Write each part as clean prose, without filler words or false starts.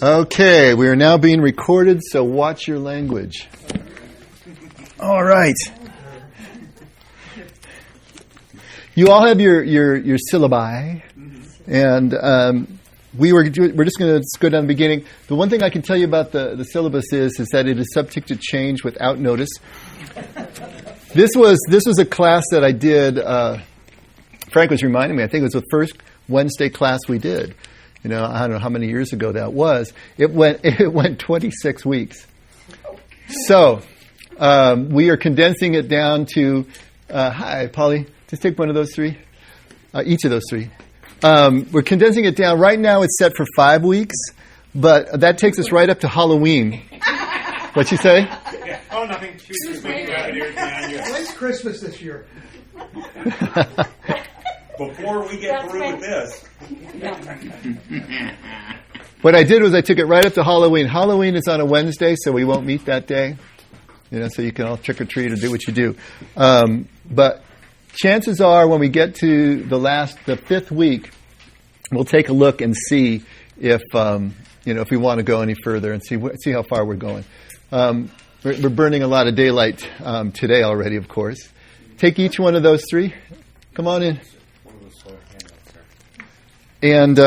Okay, we are now being recorded, so watch your language. All right. You all have your syllabi, and we're just going to go down the beginning. The one thing I can tell you about the syllabus is that it is subject to change without notice. This was a class that I did. Frank was reminding me. I think it was the first Wednesday class we did. You know, I don't know how many years ago that was. It went 26 weeks. So we are condensing it down to. Hi, Polly. Just take one of those three. Each of those three. We're condensing it down. Right now, it's set for 5 weeks, but that takes us right up to Halloween. What'd she say? Yeah. Oh, nothing. She was just making out here. When's Christmas this year? Before we get through with this. What I did was I took it right up to Halloween. Halloween is on a Wednesday, so we won't meet that day. You know, so you can all trick or treat or do what you do. But chances are, when we get to the fifth week, we'll take a look and see if we want to go any further and see how far we're going. We're burning a lot of daylight today already, of course. Take each one of those three. Come on in. And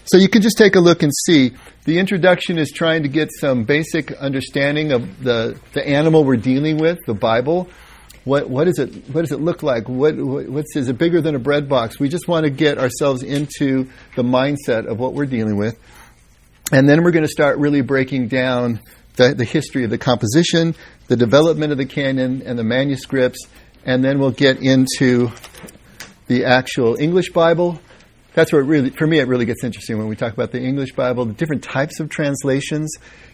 so you can just take a look and see. The introduction is trying to get some basic understanding of the animal we're dealing with, the Bible. What does it look like? Is it bigger than a bread box? We just want to get ourselves into the mindset of what we're dealing with. And then we're going to start really breaking down the history of the composition, the development of the canon, and the manuscripts. And then we'll get into the actual English Bible. That's where it really gets interesting when we talk about the English Bible, the different types of translations,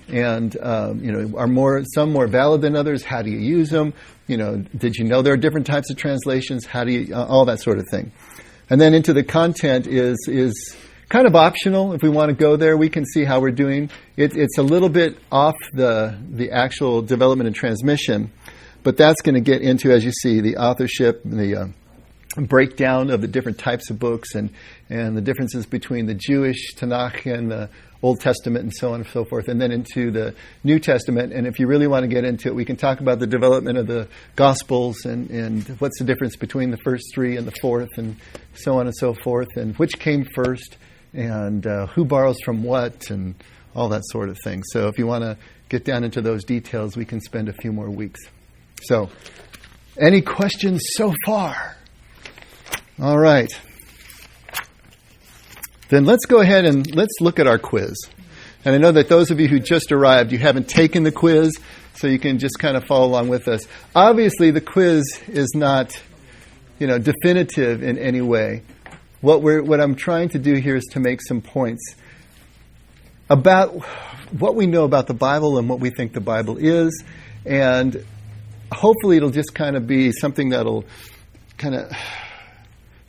and are some more valid than others? How do you use them? Did you know there are different types of translations? How do you all that sort of thing? And then into the content is kind of optional. If we want to go there, we can see how we're doing. It's a little bit off the actual development and transmission, but that's going to get into, as you see, the authorship, the breakdown of the different types of books and the differences between the Jewish Tanakh and the Old Testament and so on and so forth, and then into the New Testament. And if you really want to get into it, we can talk about the development of the Gospels and what's the difference between the first three and the fourth and so on and so forth, and which came first and who borrows from what and all that sort of thing. So if you want to get down into those details, we can spend a few more weeks. So, any questions so far? All right. Then let's go ahead and let's look at our quiz. And I know that those of you who just arrived, you haven't taken the quiz, so you can just kind of follow along with us. Obviously, the quiz is not, definitive in any way. What I'm trying to do here is to make some points about what we know about the Bible and what we think the Bible is, and hopefully it'll just kind of be something that'll kind of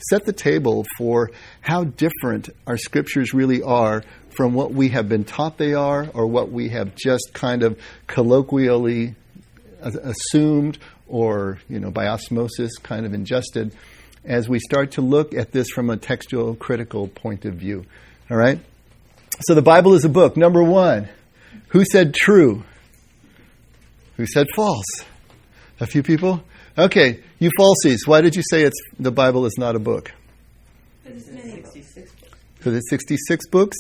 set the table for how different our scriptures really are from what we have been taught they are, or what we have just kind of colloquially assumed or, by osmosis kind of ingested, as we start to look at this from a textual critical point of view. All right? So the Bible is a book. Number one, who said true? Who said false? A few people? Okay, you falsies, why did you say the Bible is not a book? Because it's 66 books. Because it's 66 books?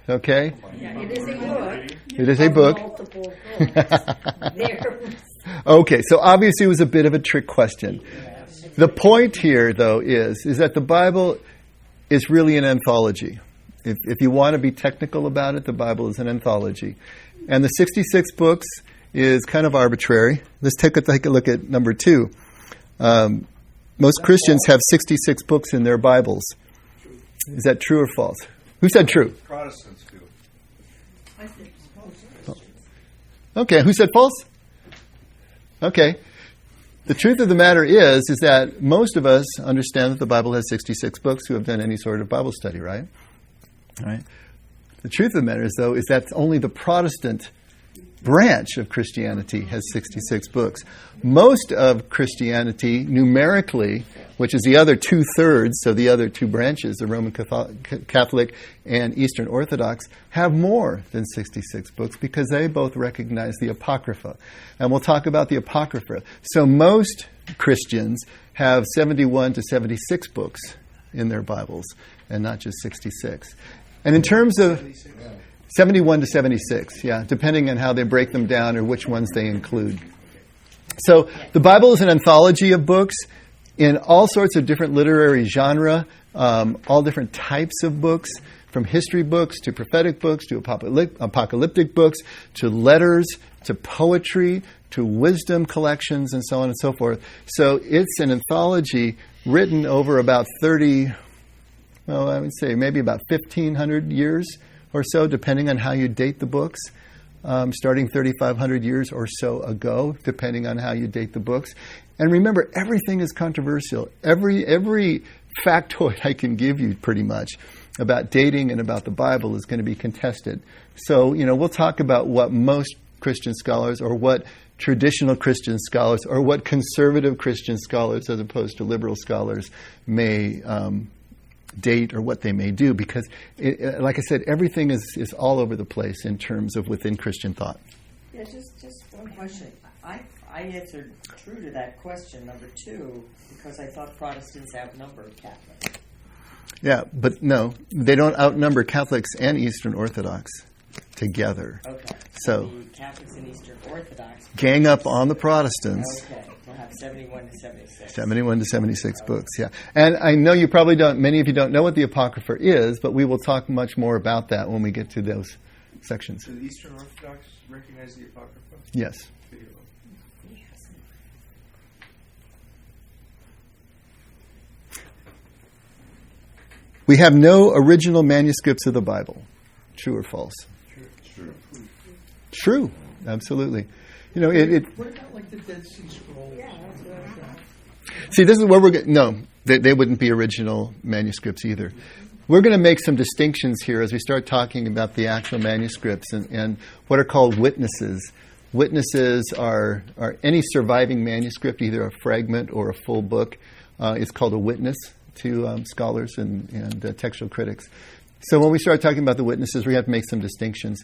Okay. Yeah, it is a book. It is a book. Multiple books. Okay, so obviously it was a bit of a trick question. The point here, though, is that the Bible is really an anthology. If you want to be technical about it, the Bible is an anthology. And the 66 books is kind of arbitrary. Let's take a look at number 2. Most Christians have 66 books in their Bibles. Is that true or false? Who said true? Protestants do. I said false. Okay, who said false? Okay. The truth of the matter is that most of us understand that the Bible has 66 books who have done any sort of Bible study, right? All right. The truth of the matter is, though, is that's only the Protestant branch of Christianity has 66 books. Most of Christianity, numerically, which is the other 2/3, so the other two branches, the Roman Catholic and Eastern Orthodox, have more than 66 books because they both recognize the Apocrypha. And we'll talk about the Apocrypha. So most Christians have 71 to 76 books in their Bibles and not just 66. And in terms of 71 to 76, yeah, depending on how they break them down or which ones they include. So the Bible is an anthology of books in all sorts of different literary genre, all different types of books, from history books to prophetic books to apocalyptic books to letters to poetry to wisdom collections and so on and so forth. So it's an anthology written over about 30, well, I would say maybe about 1,500 years or so, depending on how you date the books, starting 3,500 years or so ago, depending on how you date the books. And remember, everything is controversial. Every factoid I can give you pretty much about dating and about the Bible is going to be contested. So, we'll talk about what most Christian scholars or what traditional Christian scholars or what conservative Christian scholars as opposed to liberal scholars may date or what they may do, because like I said, everything is all over the place in terms of within Christian thought. Yeah, just one question. I answered true to that question, number 2, because I thought Protestants outnumbered Catholics. Yeah, but no, they don't outnumber Catholics and Eastern Orthodox together. Okay. So the Catholics and Eastern Orthodox gang up on the Protestants. Okay, we'll have 71 to 76. 71 to 76 books, yeah. And I know you probably many of you don't know what the Apocrypha is, but we will talk much more about that when we get to those sections. Do the Eastern Orthodox recognize the Apocrypha? Yes. We have no original manuscripts of the Bible. True or false? True. True, absolutely. What about like the Dead Sea Scrolls? Yeah, that's what I thought. See, this is where we're going. No, they wouldn't be original manuscripts either. We're going to make some distinctions here as we start talking about the actual manuscripts and what are called witnesses. Witnesses are any surviving manuscript, either a fragment or a full book, is called a witness to scholars and textual critics. So when we start talking about the witnesses, we have to make some distinctions.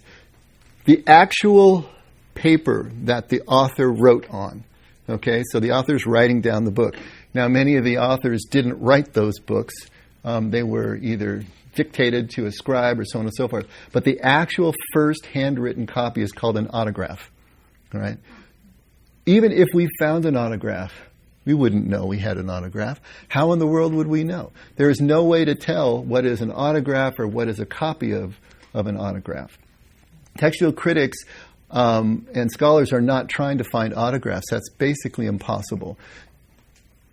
The actual paper that the author wrote on, okay, so the author's writing down the book. Now, many of the authors didn't write those books. They were either dictated to a scribe or so on and so forth. But the actual first handwritten copy is called an autograph. All right? Even if we found an autograph, we wouldn't know we had an autograph. How in the world would we know? There is no way to tell what is an autograph or what is a copy of an autograph. Textual critics and scholars are not trying to find autographs. That's basically impossible.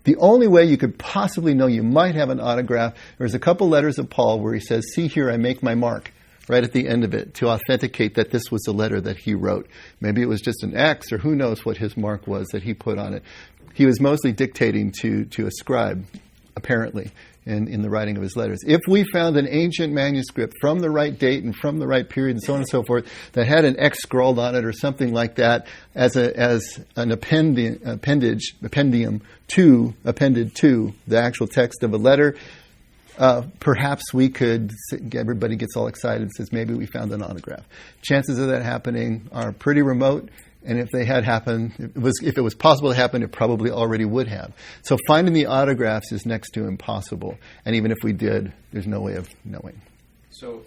The only way you could possibly know you might have an autograph, there's a couple letters of Paul where he says, "See here, I make my mark," right at the end of it, to authenticate that this was the letter that he wrote. Maybe it was just an X, or who knows what his mark was that he put on it. He was mostly dictating to a scribe, apparently, in the writing of his letters. If we found an ancient manuscript from the right date and from the right period and so on and so forth that had an X scrawled on it or something like that as an appended to the actual text of a letter, perhaps we could, everybody gets all excited and says, maybe we found an autograph. Chances of that happening are pretty remote. And if they had happened, if it was possible to happen, it probably already would have. So finding the autographs is next to impossible. And even if we did, there's no way of knowing. So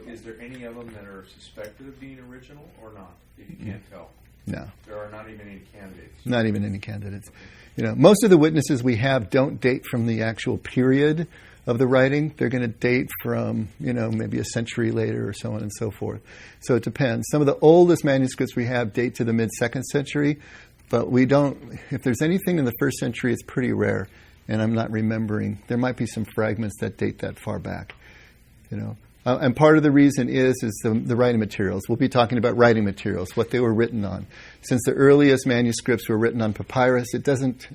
is there any of them that are suspected of being original or not? If you can't tell. No. There are not even any candidates. Not even any candidates. Most of the witnesses we have don't date from the actual period of the writing. They're going to date from, maybe a century later or so on and so forth. So it depends. Some of the oldest manuscripts we have date to the mid-2nd century, but we don't, if there's anything in the 1st century, it's pretty rare, and I'm not remembering. There might be some fragments that date that far back, And part of the reason is the writing materials. We'll be talking about writing materials, what they were written on. Since the earliest manuscripts were written on papyrus, it doesn't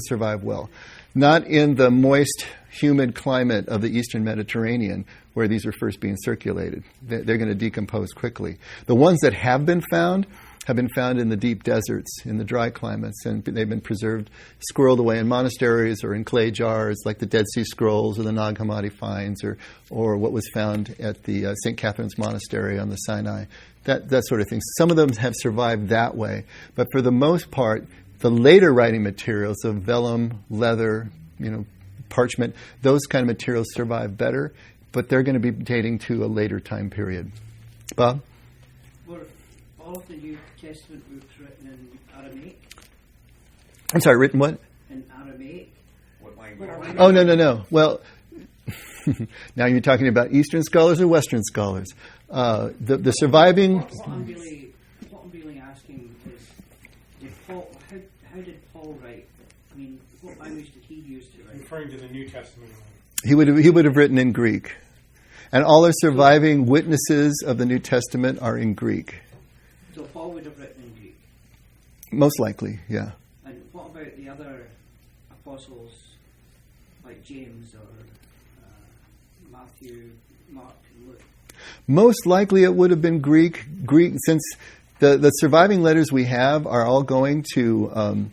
survive well. Not in the moist, humid climate of the Eastern Mediterranean, where these are first being circulated. They're going to decompose quickly. The ones that have been found in the deep deserts, in the dry climates, and they've been preserved, squirreled away in monasteries or in clay jars, like the Dead Sea Scrolls or the Nag Hammadi finds, or what was found at the St. Catherine's Monastery on the Sinai, that sort of thing. Some of them have survived that way, but for the most part, the later writing materials of vellum, leather, parchment, those kind of materials survive better, but they're going to be dating to a later time period. Bob? Were all of the New Testament books written in Aramaic? I'm sorry, written what? In Aramaic? What language? Oh, no. Well, now you're talking about Eastern scholars or Western scholars. The surviving... What I'm really asking is, how did Paul write? I mean, what language did he use to write? Referring to the New Testament. He would have written in Greek. And all our surviving witnesses of the New Testament are in Greek. So Paul would have written in Greek? Most likely, yeah. And what about the other apostles, like James or Matthew, Mark, and Luke? Most likely it would have been Greek, since the surviving letters we have are all going to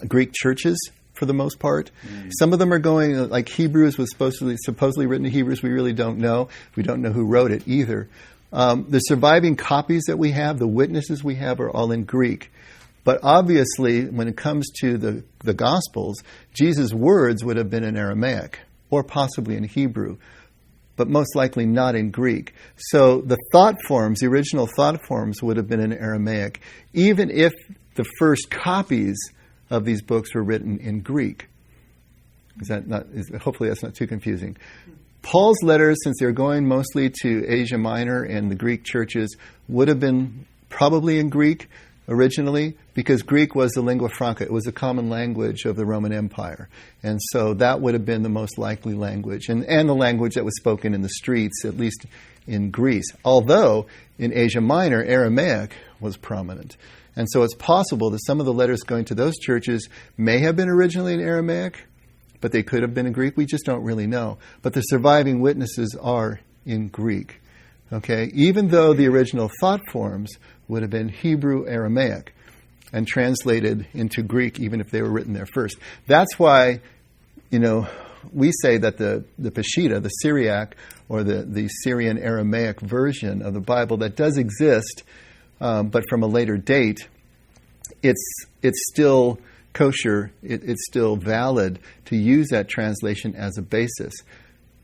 Greek churches for the most part. Some of them are going, like Hebrews was supposedly written in Hebrews. We really don't know. We don't know who wrote it either. The surviving copies that we have, the witnesses we have, are all in Greek. But obviously, when it comes to the Gospels, Jesus' words would have been in Aramaic, or possibly in Hebrew, but most likely not in Greek. So the thought forms, the original thought forms, would have been in Aramaic, even if the first copies of these books were written in Greek. Hopefully that's not too confusing. Paul's letters, since they're going mostly to Asia Minor and the Greek churches, would have been probably in Greek originally, because Greek was the lingua franca. It was the common language of the Roman Empire. And so that would have been the most likely language, and the language that was spoken in the streets, at least in Greece. Although in Asia Minor, Aramaic was prominent. And so it's possible that some of the letters going to those churches may have been originally in Aramaic, but they could have been in Greek. We just don't really know. But the surviving witnesses are in Greek. Okay? Even though the original thought forms would have been Hebrew Aramaic and translated into Greek, even if they were written there first. That's why, we say that the Peshitta, the Syriac, or the Syrian Aramaic version of the Bible that does exist, but from a later date, it's still kosher, it's still valid to use that translation as a basis,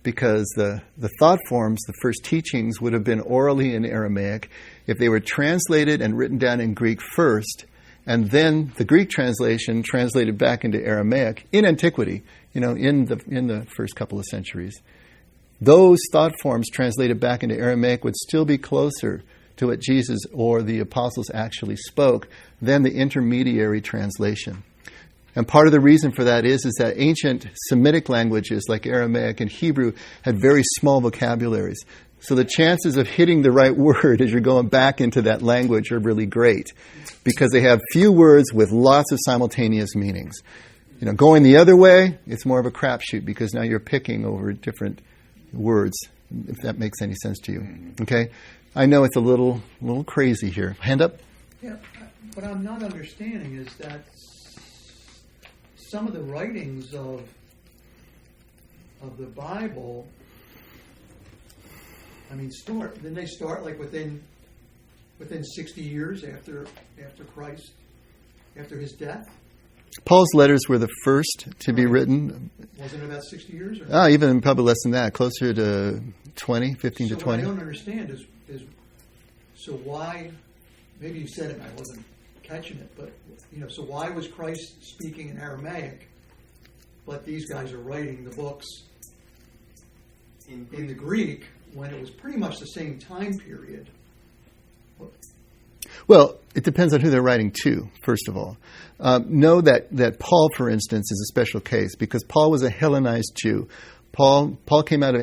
because the thought forms, the first teachings, would have been orally in Aramaic. If they were translated and written down in Greek first, and then the Greek translation translated back into Aramaic in antiquity, in the first couple of centuries, those thought forms translated back into Aramaic would still be closer to what Jesus or the apostles actually spoke than the intermediary translation. And part of the reason for that is that ancient Semitic languages like Aramaic and Hebrew had very small vocabularies. So the chances of hitting the right word as you're going back into that language are really great, because they have few words with lots of simultaneous meanings. Going the other way, it's more of a crapshoot, because now you're picking over different words, if that makes any sense to you. Okay? I know it's a little crazy here. Hand up. Yeah, what I'm not understanding is that some of the writings of the Bible, they start like within 60 years after Christ, after his death. Paul's letters were the first to be written. Wasn't it about 60 years? Or even probably less than that, closer to 15 to 20. What I don't understand is so why, maybe you said it and I wasn't catching it, but so why was Christ speaking in Aramaic, but these guys are writing the books in the Greek when it was pretty much the same time period? Well, it depends on who they're writing to, first of all. Know that Paul, for instance, is a special case, because Paul was a Hellenized Jew. Paul came out of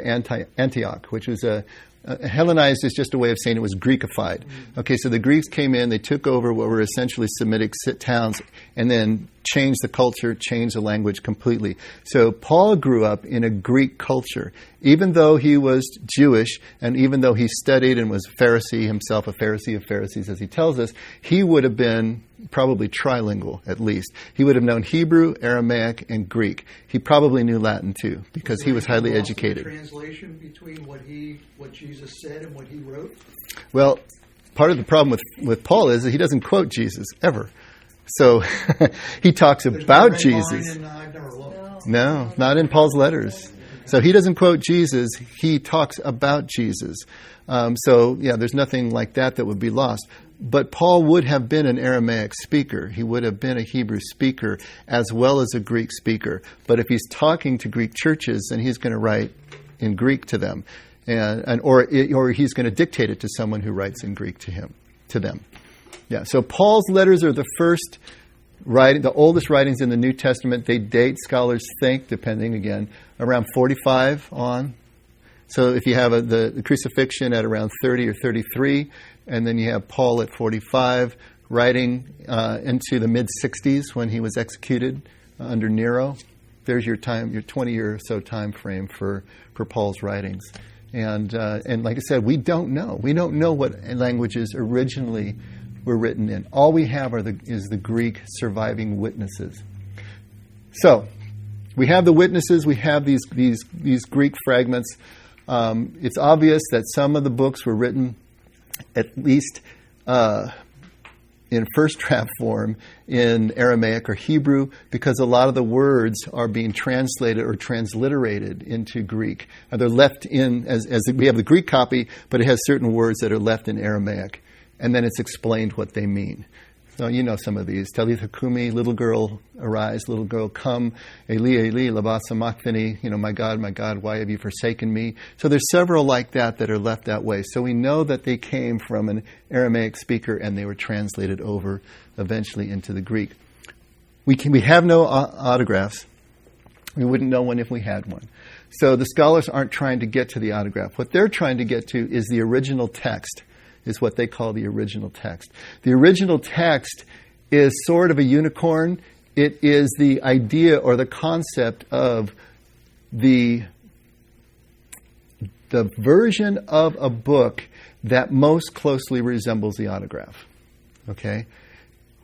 Antioch, which was a Hellenized is just a way of saying it was Greekified. Okay, so the Greeks came in, they took over what were essentially Semitic towns, and then changed the culture, changed the language completely. So Paul grew up in a Greek culture. Even though he was Jewish, and even though he studied and was a Pharisee himself, a Pharisee of Pharisees, as he tells us, he would have been probably trilingual, at least. He would have known Hebrew, Aramaic, and Greek. He probably knew Latin, too, because he was highly educated. Translation between what Jesus said and what he wrote? Well, part of the problem with Paul is that he doesn't quote Jesus, ever. So he talks about Jesus. No, not in Paul's letters. So he doesn't quote Jesus, he talks about Jesus. There's nothing like that would be lost. But Paul would have been an Aramaic speaker. He would have been a Hebrew speaker as well as a Greek speaker. But if he's talking to Greek churches, then he's going to write in Greek to them. Or he's going to dictate it to someone who writes in Greek to them. Yeah, so Paul's letters are the first writing, the oldest writings in the New Testament. They date, scholars think, depending again, around 45 on. So if you have the crucifixion at around 30 or 33, and then you have Paul at 45, writing into the mid-60s when he was executed under Nero. There's your 20-year or so time frame for Paul's writings. And like I said, we don't know. We don't know what languages originally were written in. All we have is the Greek surviving witnesses. So we have the witnesses. We have these Greek fragments. It's obvious that some of the books were written at least in first draft form in Aramaic or Hebrew, because a lot of the words are being translated or transliterated into Greek. They're left in, as we have the Greek copy, but it has certain words that are left in Aramaic. And then it's explained what they mean. So you know some of these. Talitha Kumi, little girl, arise, little girl, come. Eli, Eli, lama sabachthani, my God, why have you forsaken me? So there's several like that are left that way. So we know that they came from an Aramaic speaker and they were translated over eventually into the Greek. We have no autographs. We wouldn't know one if we had one. So the scholars aren't trying to get to the autograph. What they're trying to get to is the original text, is what they call the original text. The original text is sort of a unicorn. It is the idea or the concept of the version of a book that most closely resembles the autograph. Okay?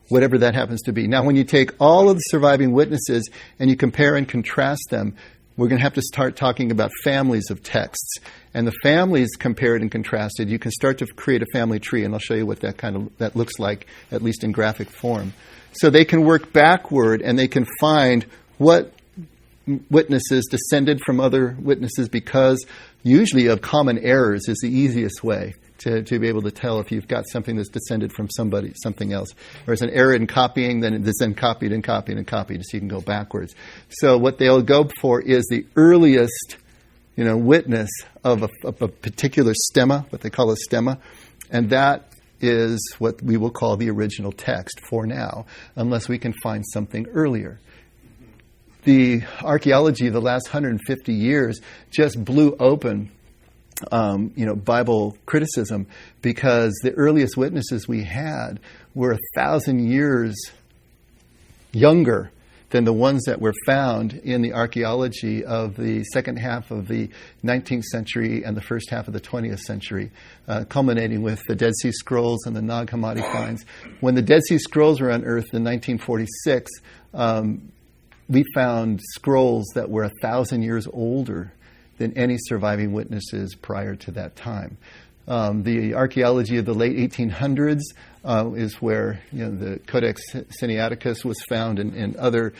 Whatever that happens to be. Now, when you take all of the surviving witnesses and you compare and contrast them, we're going to have to start talking about families of texts. And the families compared and contrasted, you can start to create a family tree, and I'll show you what that looks like, at least in graphic form. So they can work backward, and they can find what witnesses descended from other witnesses, because usually of common errors is the easiest way to be able to tell if you've got something that's descended from something else. Or it's an error in copying, then it's then copied and copied and copied, so you can go backwards. So what they'll go for is the earliest, witness of a particular stemma, what they call a stemma, and that is what we will call the original text for now, unless we can find something earlier. The archaeology of the last 150 years just blew open Bible criticism, because the earliest witnesses we had were 1,000 years younger than the ones that were found in the archaeology of the second half of the 19th century and the first half of the 20th century, culminating with the Dead Sea Scrolls and the Nag Hammadi finds. When the Dead Sea Scrolls were unearthed in 1946, we found scrolls that were 1,000 years older than any surviving witnesses prior to that time. The archaeology of the late 1800s is where the Codex Sinaiticus was found, and other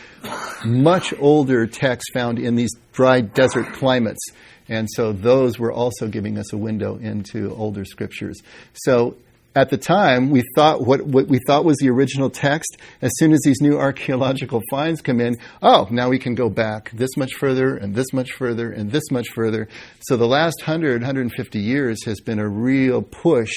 much older texts found in these dry desert climates. And so those were also giving us a window into older scriptures. So at the time, we thought what we thought was the original text. As soon as these new archaeological finds come in, now we can go back this much further and this much further and this much further. So the last 150 years has been a real push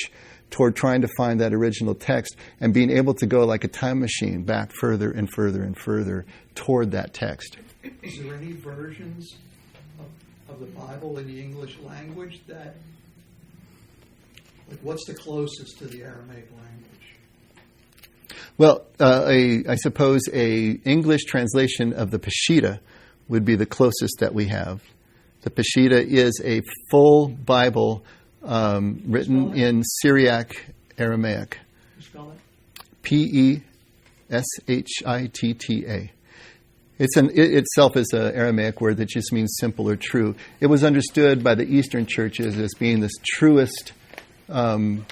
toward trying to find that original text and being able to go like a time machine back further and further and further toward that text. Is there any versions of the Bible in the English language that Like, what's the closest to the Aramaic language? Well, I suppose a English translation of the Peshitta would be the closest that we have. The Peshitta is a full Bible written in Syriac Aramaic. You spell it? Peshitta. It itself is an Aramaic word that just means simple or true. It was understood by the Eastern churches as being this truest witness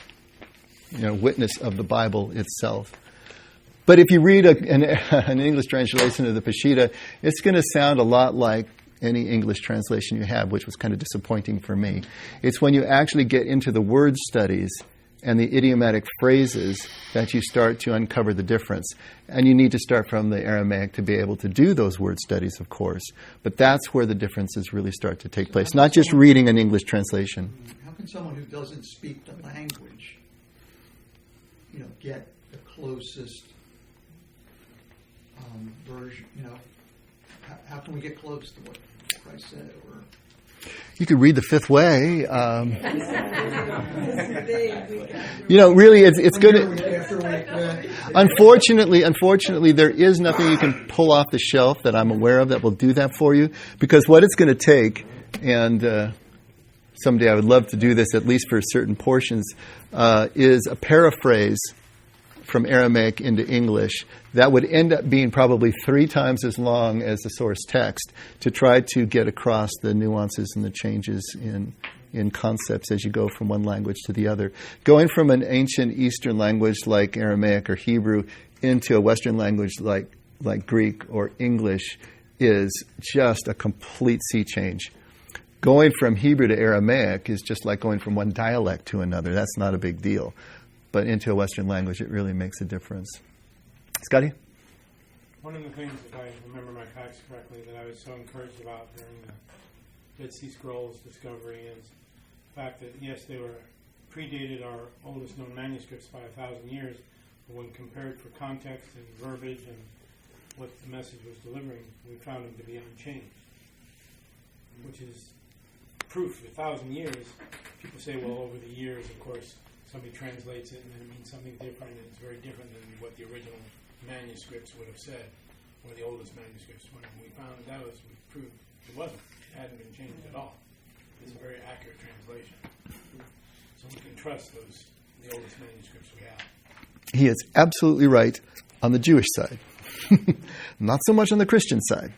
of the Bible itself. But if you read an English translation of the Peshitta, it's going to sound a lot like any English translation you have, which was kind of disappointing for me. It's when you actually get into the word studies and the idiomatic phrases that you start to uncover the difference. And you need to start from the Aramaic to be able to do those word studies, of course. But that's where the differences really start to take place, not just reading an English translation. How can someone who doesn't speak the language, get the closest version? How can we get close to what Christ said? Or you could read the Fifth Way. Really, it's good. Unfortunately, there is nothing you can pull off the shelf that I'm aware of that will do that for you. Because what it's going to take, and someday I would love to do this, at least for certain portions, is a paraphrase from Aramaic into English that would end up being probably 3 times as long as the source text to try to get across the nuances and the changes in concepts as you go from one language to the other. Going from an ancient Eastern language like Aramaic or Hebrew into a Western language like Greek or English is just a complete sea change. Going from Hebrew to Aramaic is just like going from one dialect to another. That's not a big deal. But into a Western language, it really makes a difference. Scotty? One of the things, if I remember my facts correctly, that I was so encouraged about during the Dead Sea Scrolls discovery is the fact that, yes, they were predated our oldest known manuscripts by 1,000 years, but when compared for context and verbiage and what the message was delivering, we found them to be unchanged, which is proof. 1,000 years, people say, well, over the years, of course, somebody translates it and then it means something different, and it's very different than what the original manuscripts would have said, or the oldest manuscripts. When we found that was, we proved it wasn't. It hadn't been changed at all. It's a very accurate translation. So we can trust the oldest manuscripts we have. He is absolutely right on the Jewish side. Not so much on the Christian side.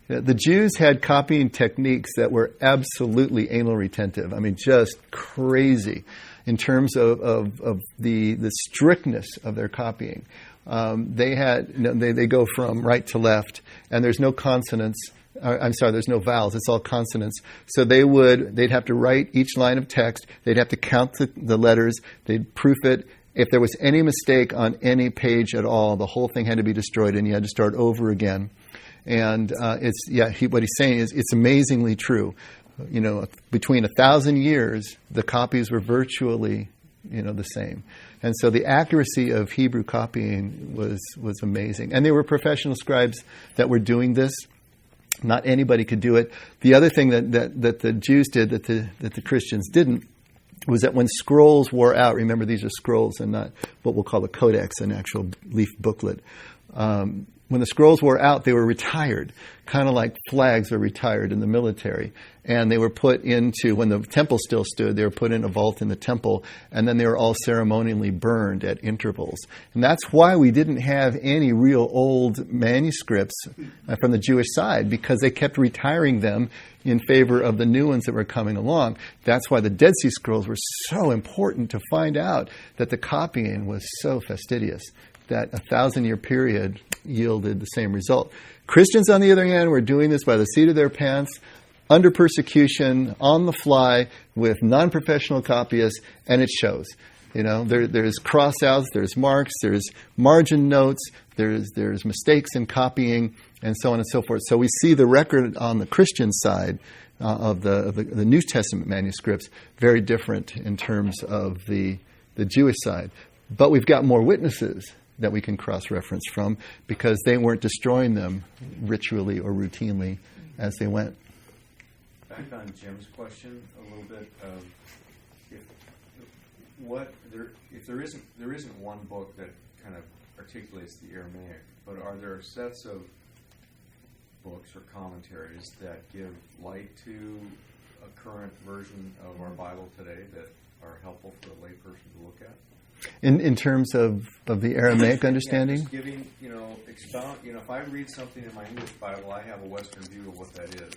The Jews had copying techniques that were absolutely anal retentive. I mean, just crazy in terms of the strictness of their copying. They go from right to left, and there's no consonants. There's no vowels. It's all consonants. So they'd have to write each line of text. They'd have to count the letters. They'd proof it. If there was any mistake on any page at all, the whole thing had to be destroyed, and you had to start over again. And what he's saying is it's amazingly true. Between 1,000 years, the copies were virtually, the same. And so the accuracy of Hebrew copying was amazing. And there were professional scribes that were doing this. Not anybody could do it. The other thing that the Jews did that the Christians didn't was that when scrolls wore out, remember these are scrolls and not what we'll call a codex, an actual leaf booklet. When the scrolls wore out, they were retired, kind of like flags are retired in the military. And they were put into, when the temple still stood, they were put in a vault in the temple, and then they were all ceremonially burned at intervals. And that's why we didn't have any real old manuscripts from the Jewish side, because they kept retiring them in favor of the new ones that were coming along. That's why the Dead Sea Scrolls were so important to find out that the copying was so fastidious that 1,000-year period yielded the same result. Christians, on the other hand, were doing this by the seat of their pants, under persecution, on the fly, with non-professional copyists, and it shows. There's cross-outs, there's marks, there's margin notes, there's mistakes in copying, and so on and so forth. So we see the record on the Christian side of the New Testament manuscripts very different in terms of the Jewish side. But we've got more witnesses that we can cross-reference from because they weren't destroying them ritually or routinely as they went. Back on Jim's question a little bit, if there isn't one book that kind of articulates the Aramaic, but are there sets of books or commentaries that give light to a current version of our Bible today that are helpful for a layperson to look at? In terms of the Aramaic understanding? Yeah, just giving, expound, if I read something in my English Bible, I have a Western view of what that is.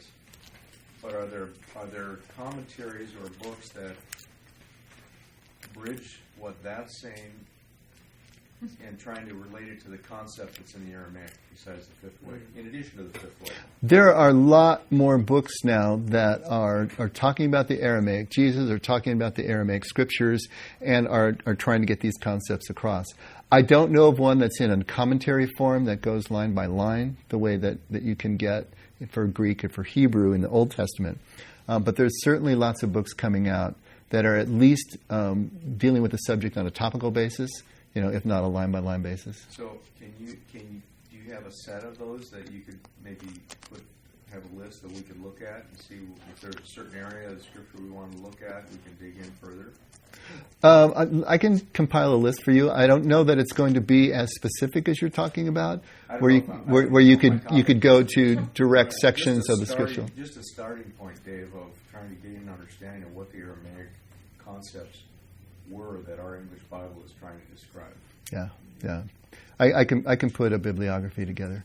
But are there commentaries or books that bridge what that's saying and trying to relate it to the concept that's in the Aramaic besides the fifth way, in addition to the fifth way? There are a lot more books now that are talking about the Aramaic. Jesus are talking about the Aramaic scriptures and are trying to get these concepts across. I don't know of one that's in a commentary form that goes line by line, the way that you can get for Greek and for Hebrew in the Old Testament. But there's certainly lots of books coming out that are at least dealing with the subject on a topical basis, if not a line-by-line basis. So do you have a set of those that you could maybe have a list that we could look at and see if there's a certain area of the scripture we want to look at, we can dig in further? I can compile a list for you. I don't know that it's going to be as specific as you're talking about, where you could go to direct sections of the scripture. Just a starting point, Dave, of trying to gain an understanding of what the Aramaic concepts were that our English Bible is trying to describe. Yeah. I can put a bibliography together.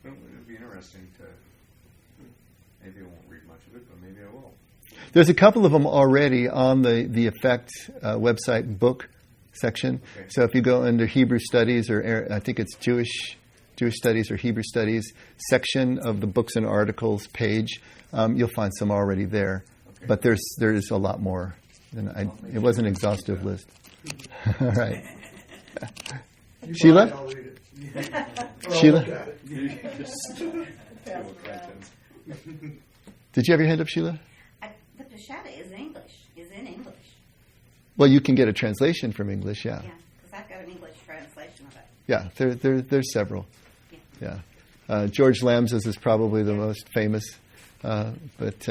Well, it would be interesting to. Maybe I won't read much of it, but maybe I will. There's a couple of them already on the Effect website book section. Okay. So if you go under Hebrew Studies, or I think it's Jewish Studies or Hebrew Studies section of the books and articles page, you'll find some already there. Okay. But there's a lot more. It was an exhaustive list. All right. You Sheila? buy it, I'll read it. Sheila? Look at it. Did you have your hand up, Sheila? The Peshitta is in English. Well, you can get a translation from English, yeah. Yeah, because I've got an English translation of it. Yeah, there's several. Yeah. George Lambs's is probably the most famous. But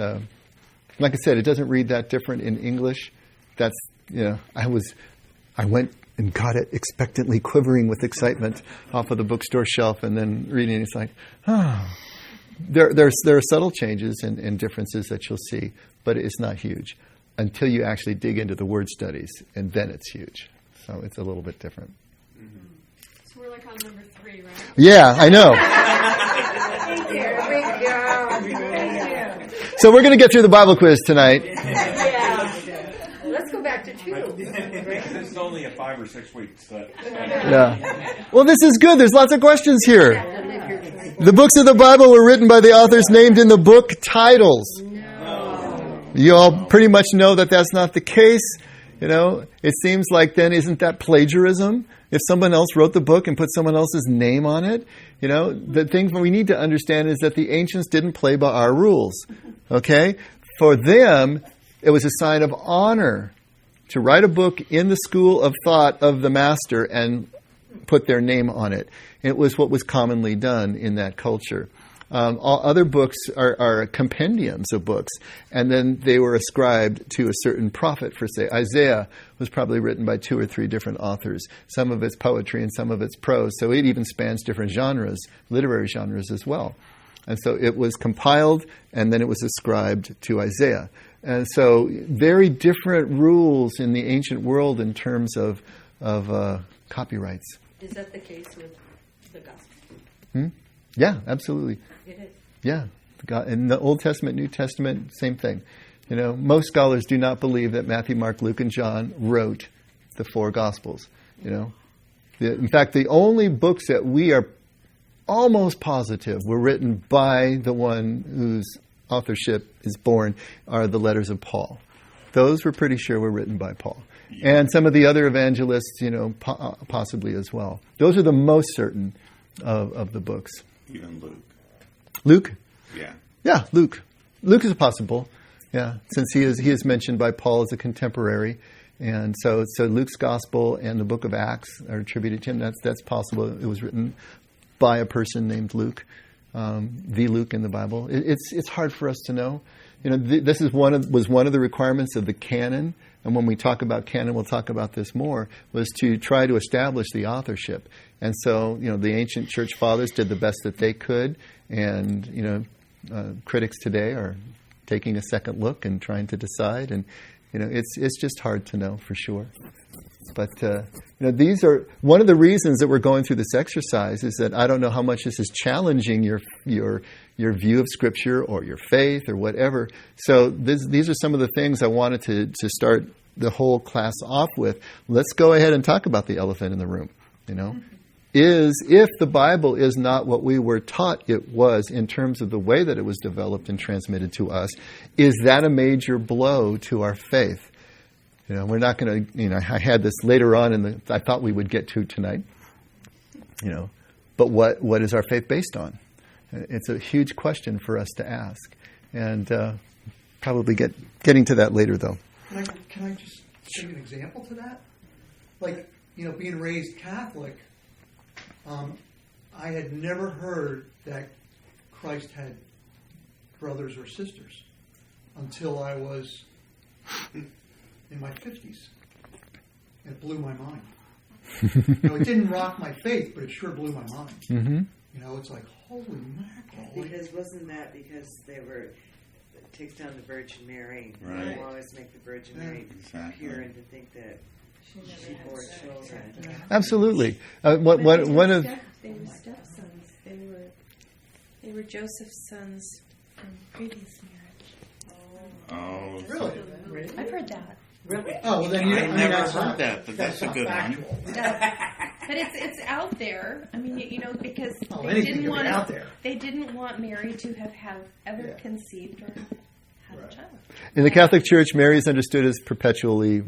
like I said, it doesn't read that different in English. That's, I went and got it expectantly quivering with excitement off of the bookstore shelf and then reading. It's like, There are subtle changes and differences that you'll see, but it's not huge until you actually dig into the word studies, and then it's huge. So it's a little bit different. So we're like on number 3, right? Yeah, I know. So we're going to get through the Bible quiz tonight. Yeah. Let's go back to 2. This is only a 5 or 6 weeks. Yeah. Well, this is good. There's lots of questions here. The books of the Bible were written by the authors named in the book titles. No. You all pretty much know that that's not the case. It seems like then isn't that plagiarism? If someone else wrote the book and put someone else's name on it, the thing we need to understand is that the ancients didn't play by our rules. Okay? For them, it was a sign of honor to write a book in the school of thought of the master and put their name on it. It was what was commonly done in that culture. All other books are compendiums of books, and then they were ascribed to a certain prophet. For say, Isaiah was probably written by 2 or 3 different authors. Some of it's poetry and some of it's prose, so it even spans different genres, literary genres as well. And so it was compiled, and then it was ascribed to Isaiah. And so very different rules in the ancient world in terms of copyrights. Is that the case with the gospel? Yeah, absolutely. It is. Yeah. In the Old Testament, New Testament, same thing. Most scholars do not believe that Matthew, Mark, Luke, and John wrote the 4 Gospels. In fact, the only books that we are almost positive were written by the one whose authorship is born are the letters of Paul. Those we're pretty sure were written by Paul. And some of the other evangelists, possibly as well. Those are the most certain of the books. Even Luke. Luke? Yeah. Yeah, Luke. Luke is possible. Yeah, since he is mentioned by Paul as a contemporary. And so Luke's gospel and the book of Acts are attributed to him. That's possible. It was written by a person named Luke, the Luke in the Bible. It's hard for us to know. This is was one of the requirements of the canon and when we talk about canon, we'll talk about this more, was to try to establish the authorship. And so, the ancient church fathers did the best that they could, and, critics today are taking a second look and trying to decide, and, it's just hard to know for sure. But, these are one of the reasons that we're going through this exercise is that I don't know how much this is challenging your view of Scripture or your faith or whatever. So these are some of the things I wanted to start the whole class off with. Let's go ahead and talk about the elephant in the room, If the Bible is not what we were taught it was in terms of the way that it was developed and transmitted to us, is that a major blow to our faith? We're not going to, I had this later on I thought we would get to tonight, but what is our faith based on? It's a huge question for us to ask, and probably getting to that later though. Can I just give an example to that? Like, being raised Catholic, I had never heard that Christ had brothers or sisters until I was in my 50s. And it blew my mind. It didn't rock my faith, but it sure blew my mind. Mm-hmm. It's like, holy mackerel. Because wasn't that because they were, it takes down the Virgin Mary. Right. They will always make the Virgin Mary pure, and to think that she bore children. Yeah. Absolutely. One of They were stepsons. They were Joseph's sons from previous marriage. Oh, Really? I've heard that. Really? Oh, well then I never heard that, but that's a good one. But it's out there. I mean, because they anything didn't want out there. They didn't want Mary to have ever conceived or had a child. In the Catholic Church, Mary is understood as perpetually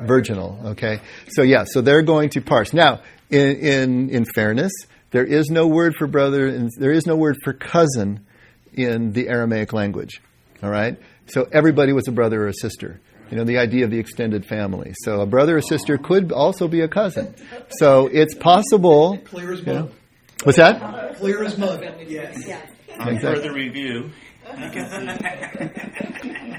virginal. Okay, so they're going to parse. Now, in fairness, there is no word for brother, and there is no word for cousin in the Aramaic language. All right, so everybody was a brother or a sister. The idea of the extended family. So a brother or sister could also be a cousin. So it's possible. Clear as mud. What's that? Clear as mud. Yes. Yeah. On further review, you can see.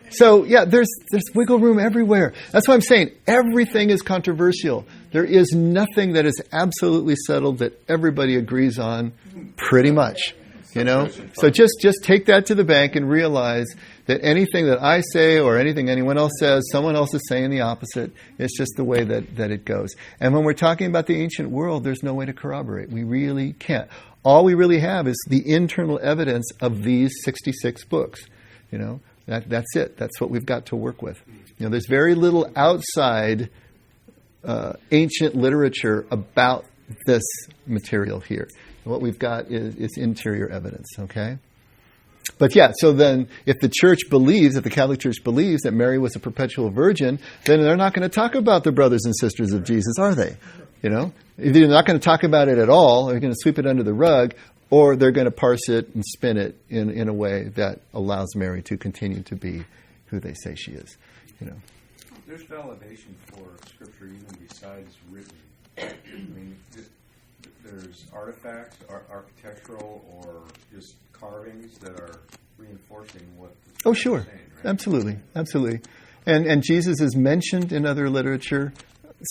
So there's wiggle room everywhere. That's why I'm saying everything is controversial. There is nothing that is absolutely settled that everybody agrees on, pretty much. So just take that to the bank and realize that anything that I say or anything anyone else says, someone else is saying the opposite. It's just the way that it goes. And when we're talking about the ancient world, there's no way to corroborate. We really can't. All we really have is the internal evidence of these 66 books. That's it. That's what we've got to work with. There's very little outside ancient literature about this material here. What we've got is interior evidence, okay? But so then if the church believes, if the Catholic Church believes that Mary was a perpetual virgin, then they're not going to talk about the brothers and sisters of Jesus, are they? Either they're not going to talk about it at all, or they're going to sweep it under the rug, or they're going to parse it and spin it in a way that allows Mary to continue to be who they say she is. There's validation for Scripture even besides written. I mean, there's artifacts, architectural, or just carvings that are reinforcing what the sure. is saying, right? Absolutely. And Jesus is mentioned in other literature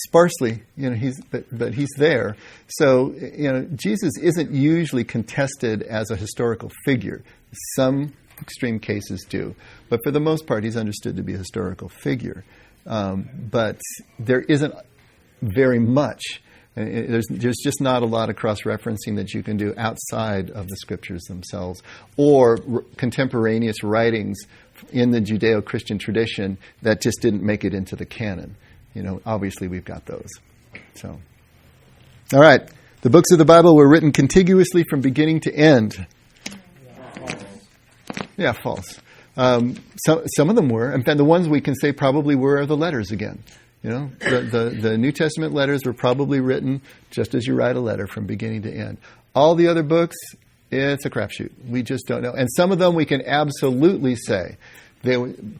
sparsely, but he's there. So, Jesus isn't usually contested as a historical figure. Some extreme cases do, but for the most part, he's understood to be a historical figure. But there isn't very much. There's just not a lot of cross-referencing that you can do outside of the Scriptures themselves, or contemporaneous writings in the Judeo-Christian tradition that just didn't make it into the canon. Obviously we've got those. So, all right. The books of the Bible were written contiguously from beginning to end. Yeah, false. Some of them were. In fact, the ones we can say probably were are the letters again. The New Testament letters were probably written just as you write a letter from beginning to end. All the other books, it's a crapshoot. We just don't know. And some of them we can absolutely say.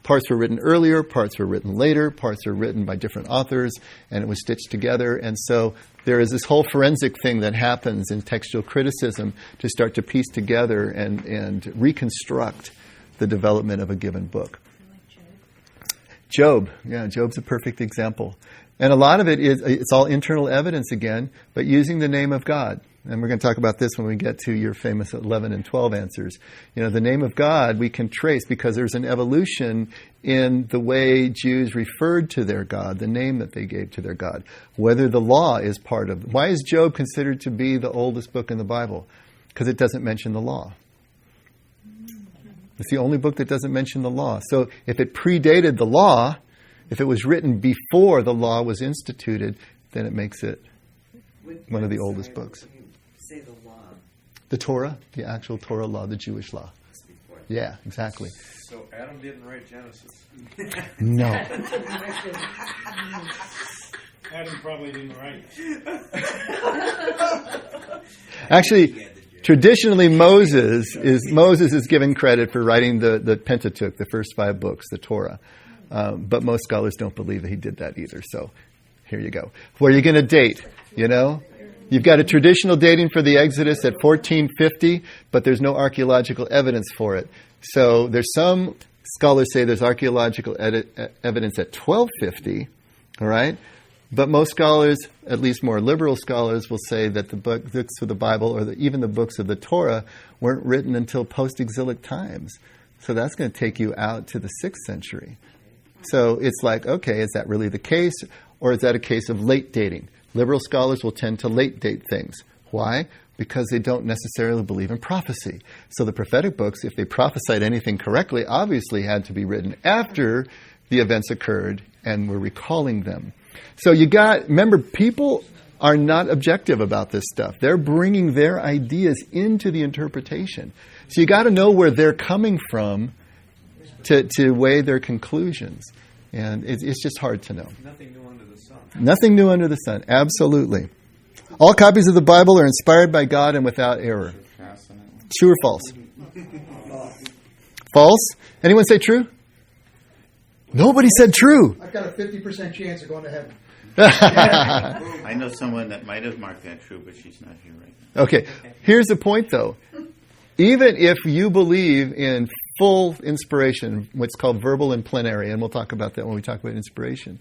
Parts were written earlier, parts were written later, parts were written by different authors, and it was stitched together. And so there is this whole forensic thing that happens in textual criticism to start to piece together and reconstruct the development of a given book. Job. Yeah, Job's a perfect example. And a lot of it's all internal evidence again, but using the name of God. And we're going to talk about this when we get to your famous 11 and 12 answers. The name of God we can trace because there's an evolution in the way Jews referred to their God, the name that they gave to their God. Whether the law is part of... Why is Job considered to be the oldest book in the Bible? Because it doesn't mention the law. It's the only book that doesn't mention the law. So if it predated the law, if it was written before the law was instituted, then it makes it one of the oldest books. Say the law. The Torah, the actual Torah law, the Jewish law. Yeah, exactly. So Adam didn't write Genesis. No. Adam probably didn't write. Actually, traditionally Moses is given credit for writing the Pentateuch, the first 5 books, the Torah. But most scholars don't believe that he did that either. So here you go. Where are you going to date? You've got a traditional dating for the Exodus at 1450, but there's no archaeological evidence for it. So there's some scholars say there's archaeological evidence at 1250, all right? But most scholars, at least more liberal scholars, will say that the books of the Bible or even the books of the Torah weren't written until post-exilic times. So that's going to take you out to the 6th century. So it's like, okay, is that really the case? Or is that a case of late dating? Liberal scholars will tend to late date things. Why? Because they don't necessarily believe in prophecy. So the prophetic books, if they prophesied anything correctly, obviously had to be written after the events occurred and we're recalling them. So remember, people are not objective about this stuff. They're bringing their ideas into the interpretation. So you got to know where they're coming from to weigh their conclusions. And it's just hard to know. Nothing new under the sun. Nothing new under the sun. Absolutely. All copies of the Bible are inspired by God and without error. True or false? False? Anyone say true? Nobody said true. I've got a 50% chance of going to heaven. I know someone that might have marked that true, but she's not here right now. Okay. Here's the point, though. Even if you believe in full inspiration, what's called verbal and plenary, and we'll talk about that when we talk about inspiration,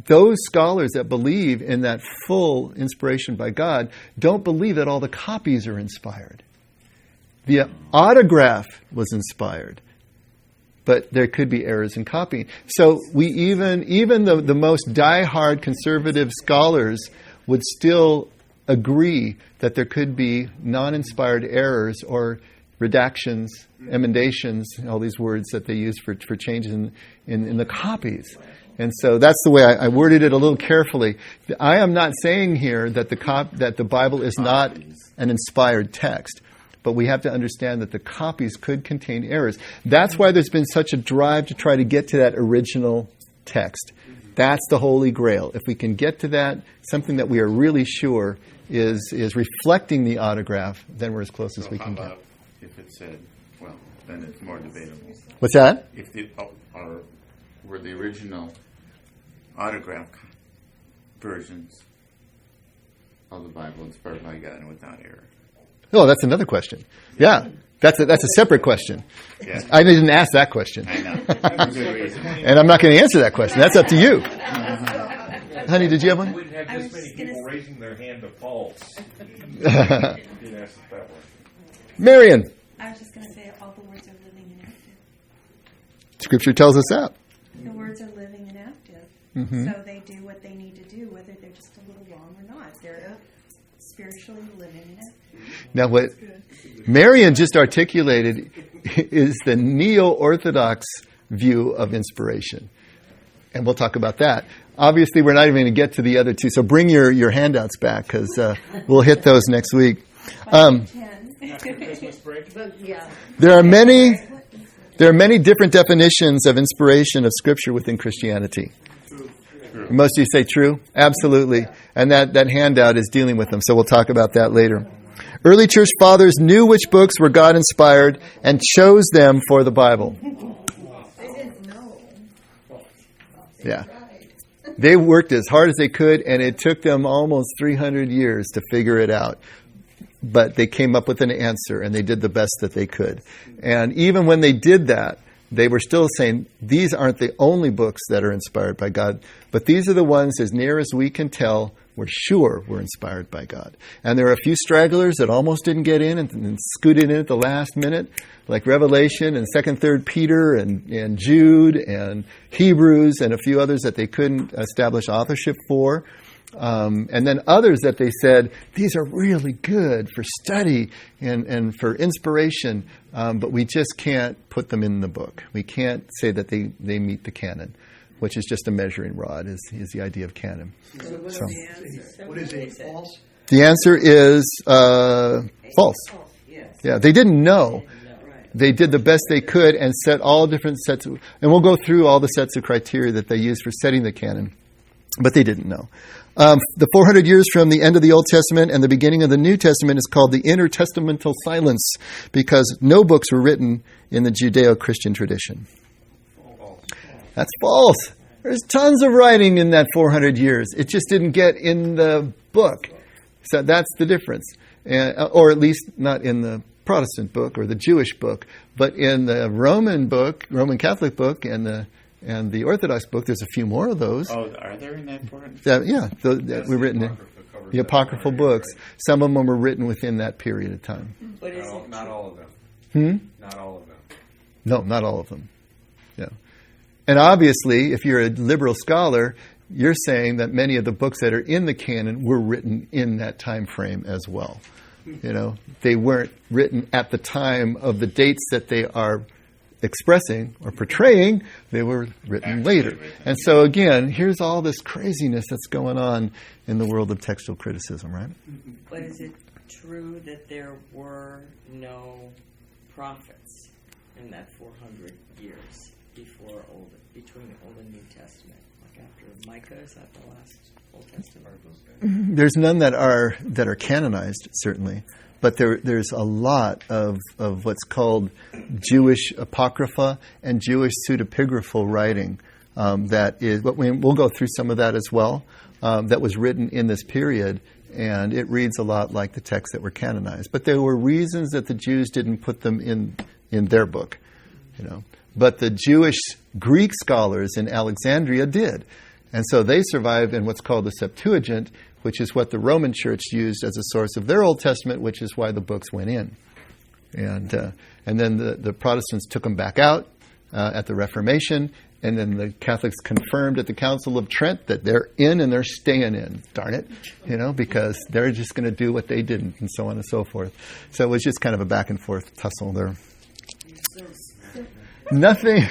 those scholars that believe in that full inspiration by God don't believe that all the copies are inspired. The autograph was inspired, but there could be errors in copying. So we even the most diehard conservative scholars would still agree that there could be non-inspired errors or redactions, emendations, all these words that they use for changes in the copies. And so that's the way I worded it a little carefully. I am not saying here that that the Bible is not an inspired text, but we have to understand that the copies could contain errors. That's why there's been such a drive to try to get to that original text. That's the Holy Grail. If we can get to that, something that we are really sure is reflecting the autograph, then we're as close as we can get. If it said, well, then it's more debatable. What's that? If were the original autograph versions of the Bible inspired by God and without error? Oh, that's another question. Yeah, that's a separate question. Yeah. I didn't ask that question. I know. For good reason. And I'm not going to answer that question. That's up to you. Honey, did you have one? We wouldn't have this many people raising their hand to false. Marion. I was just going to say all the words are living and active. Scripture tells us that. The words are living and active. Mm-hmm. So they do what they need to do, whether they're just a little long or not. They're spiritually living and active. Now, what Marion just articulated is the neo-Orthodox view of inspiration. And we'll talk about that. Obviously, we're not even going to get to the other two, so bring your handouts back, because we'll hit those next week. There are many different definitions of inspiration of Scripture within Christianity. Most of you say true? Absolutely. And that handout is dealing with them, so we'll talk about that later. Early church fathers knew which books were God-inspired and chose them for the Bible. They didn't know. Yeah. They worked as hard as they could, and it took them almost 300 years to figure it out. But they came up with an answer, and they did the best that they could. And even when they did that, they were still saying, these aren't the only books that are inspired by God, but these are the ones, as near as we can tell, we're sure were inspired by God. And there are a few stragglers that almost didn't get in and scooted in at the last minute, like Revelation and 2nd, 3rd Peter and Jude and Hebrews and a few others that they couldn't establish authorship for. And then others that they said, these are really good for study and for inspiration, but we just can't put them in the book. We can't say that they meet the canon, which is just a measuring rod, is the idea of canon. So what's So- the answer? What is a false? The answer is false. Yes. Yeah, they didn't know. Right. They did the best they could and set all different sets of, and we'll go through all the sets of criteria that they used for setting the canon, but they didn't know. The 400 years from the end of the Old Testament and the beginning of the New Testament is called the intertestamental silence, because no books were written in the Judeo-Christian tradition. That's false. There's tons of writing in that 400 years. It just didn't get in the book. So that's the difference. Or at least not in the Protestant book or the Jewish book, but in the Roman book, Roman Catholic book, and the Orthodox book, there's a few more of those. Oh, are there in that 400? That were written in the apocryphal books. Some of them were written within that period of time. But is it Not all of them. Not all of them. No, not all of them. Yeah. And obviously, if you're a liberal scholar, you're saying that many of the books that are in the canon were written in that time frame as well. You know, they weren't written at the time of the dates that they are expressing or portraying. They were written later. And so again, here's all this craziness that's going on in the world of textual criticism, right? But is it true that there were no prophets in that 400 years between the Old and New Testament? Like after Micah, is that the last Old Testament? There's none that are canonized, certainly, but there's a lot of what's called Jewish apocrypha and Jewish pseudepigraphal writing that is. We'll go through some of that as well. That was written in this period, and it reads a lot like the texts that were canonized. But there were reasons that the Jews didn't put them in their book, you know. But the Jewish Greek scholars in Alexandria did. And so they survive in what's called the Septuagint, which is what the Roman Church used as a source of their Old Testament, which is why the books went in. And then the Protestants took them back out at the Reformation, and then the Catholics confirmed at the Council of Trent that they're in and they're staying in. Darn it, you know, because they're just going to do what they didn't, and so on and so forth. So it was just kind of a back and forth tussle there. Nothing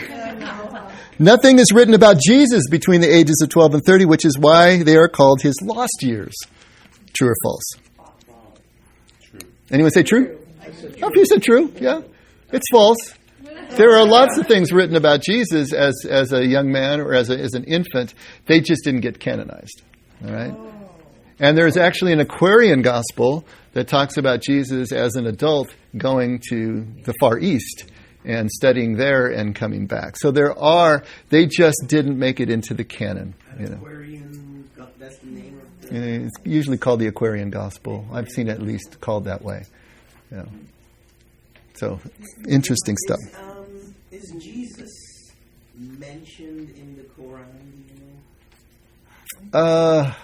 is written about Jesus between the ages of 12 and 30, which is why they are called his lost years. True or false? True. Anyone say true? Oh, you said true. Yeah. It's false. There are lots of things written about Jesus as a young man or as an infant. They just didn't get canonized. All right? And there's actually an Aquarian gospel that talks about Jesus as an adult going to the Far East and studying there and coming back. So they just didn't make it into the canon. You know. Aquarian, that's the name of the... It's usually called the Aquarian Gospel. I've seen it at least called that way. Yeah. So, interesting stuff. Is Jesus mentioned in the Quran? Do you know?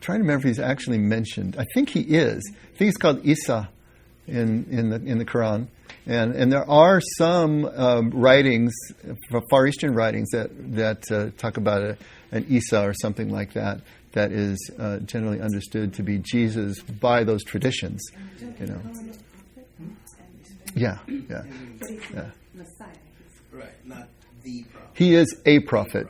Trying to remember if he's actually mentioned. I think he is. I think he's called Isa in the Quran. And there are some writings, Far Eastern writings, that talk about an Isa or something like that is generally understood to be Jesus by those traditions. You know. Yeah. Right, not the prophet. He is a prophet.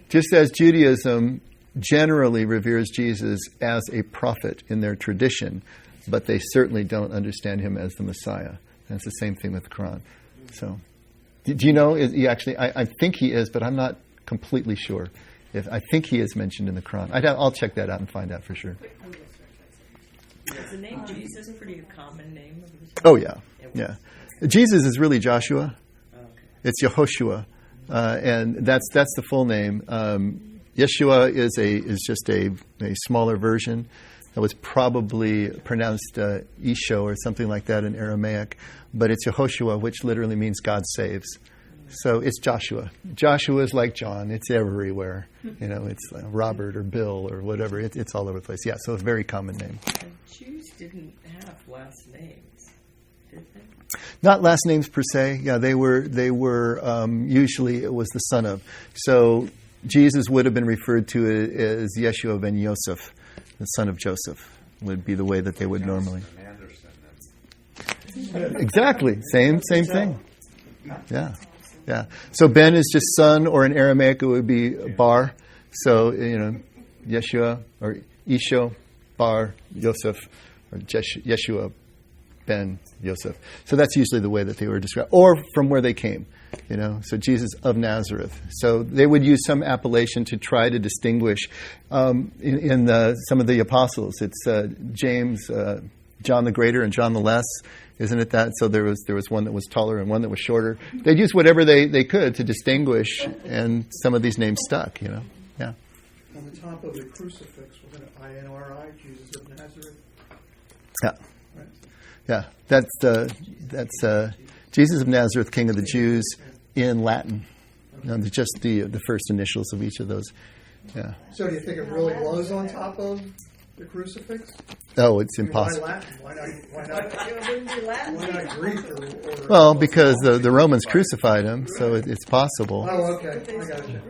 Just as Judaism generally reveres Jesus as a prophet in their tradition, but they certainly don't understand him as the Messiah. And it's the same thing with the Quran. So, do you know? Is he actually? I think he is, but I'm not completely sure. I think he is mentioned in the Quran. I'll check that out and find out for sure. Is the name Jesus a pretty common name? Oh yeah. Jesus is really Joshua. Okay. It's Yehoshua, and that's the full name. Yeshua is just a smaller version. That was probably pronounced Isho or something like that in Aramaic, but it's Yehoshua, which literally means God saves. So it's Joshua. Joshua is like John. It's everywhere. It's like Robert or Bill or whatever. It's all over the place. Yeah, so a very common name. The Jews didn't have last names, did they? Not last names per se. Yeah, they were usually it was the son of. So Jesus would have been referred to as Yeshua ben Yosef, the son of Joseph, would be the way that they would normally. Exactly. Same thing. Yeah. Yeah. So Ben is just son, or in Aramaic it would be Bar. So, Yeshua or Isho, Bar, Yosef, or Yeshua, Ben, Yosef. So that's usually the way that they were described. Or from where they came, So Jesus of Nazareth. So they would use some appellation to try to distinguish in some of the apostles. It's James, John the Greater and John the Less. Isn't it that? So there was one that was taller and one that was shorter. They'd use whatever they could to distinguish, and some of these names stuck, Yeah. On the top of the crucifix, was it INRI, Jesus of Nazareth? Yeah. Right. Yeah. That's Jesus of Nazareth, King of the Jews, in Latin. Just the first initials of each of those. Yeah. So do you think it really was on top of the crucifix? Oh, it's impossible. Why Latin? Why not Greek or well, because the Romans crucified him, so it's possible. Oh, okay. I got you.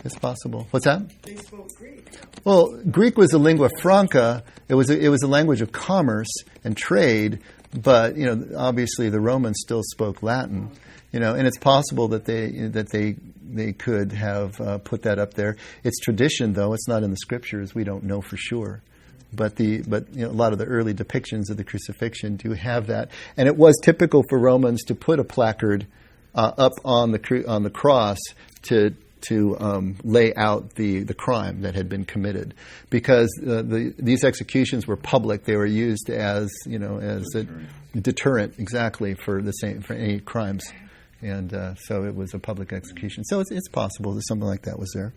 It's possible. What's that? They spoke Greek. Well, Greek was a lingua franca. It was a language of commerce and trade, but obviously the Romans still spoke Latin. And it's possible that they could have put that up there. It's tradition, though. It's not in the scriptures. We don't know for sure. But a lot of the early depictions of the crucifixion do have that, and it was typical for Romans to put a placard up on the cross to lay out the crime that had been committed, because these executions were public. They were used as a deterrent, exactly, for any crimes, and so it was a public execution. So it's possible that something like that was there.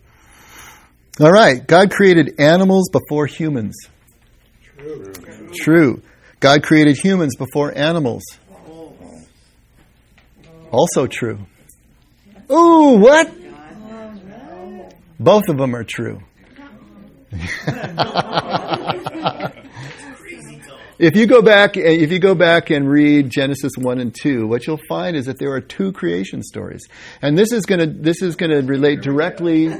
All right, God created animals before humans. True. God created humans before animals. Also true. Ooh, what? Both of them are true. If you go back and read Genesis 1 and 2, what you'll find is that there are two creation stories. And this is going to relate directly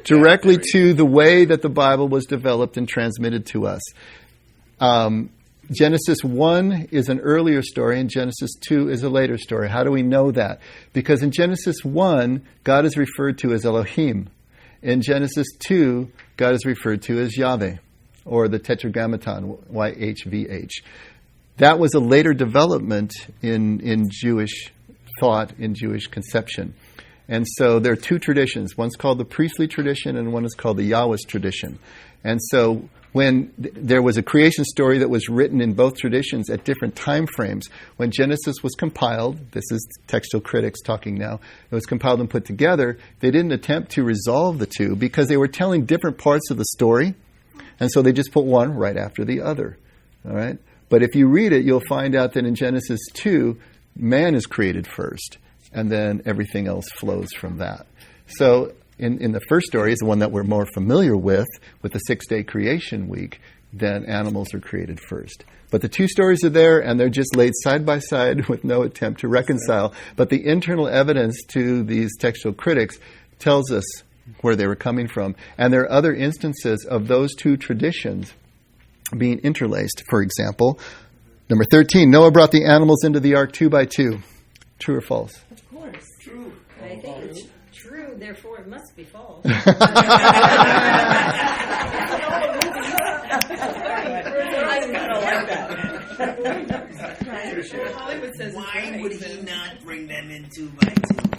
to the way that the Bible was developed and transmitted to us. Genesis 1 is an earlier story and Genesis 2 is a later story. How do we know that? Because in Genesis 1, God is referred to as Elohim. In Genesis 2, God is referred to as Yahweh, or the Tetragrammaton, YHVH. That was a later development in Jewish thought, in Jewish conception. And so there are two traditions. One's called the priestly tradition and one is called the Yahwist tradition. And so when there was a creation story that was written in both traditions at different time frames, when Genesis was compiled, this is textual critics talking now, it was compiled and put together, they didn't attempt to resolve the two because they were telling different parts of the story, and so they just put one right after the other. All right? But if you read it, you'll find out that in Genesis 2, man is created first, and then everything else flows from that. So in the first story is the one that we're more familiar with the 6-day creation week, then animals are created first. But the two stories are there, and they're just laid side by side with no attempt to reconcile. But the internal evidence to these textual critics tells us where they were coming from. And there are other instances of those two traditions being interlaced. For example, number 13, Noah brought the animals into the ark 2 by 2. True or false? Of course. True. I think it's true, therefore it must be false. Why would he not bring them in 2 by 2?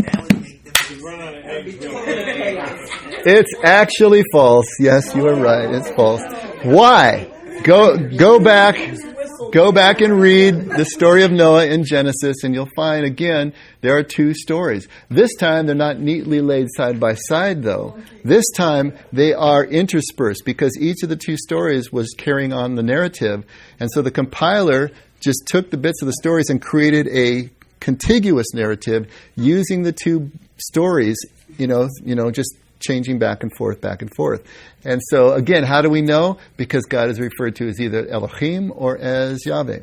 That would make them run out of eggs. It's actually false. Yes, you are right. It's false. Why? Go back and read the story of Noah in Genesis, and you'll find, again, there are two stories. This time, they're not neatly laid side by side, though. This time, they are interspersed, because each of the two stories was carrying on the narrative. And so the compiler just took the bits of the stories and created a contiguous narrative using the two stories, just changing back and forth. And so, again, how do we know? Because God is referred to as either Elohim or as Yahweh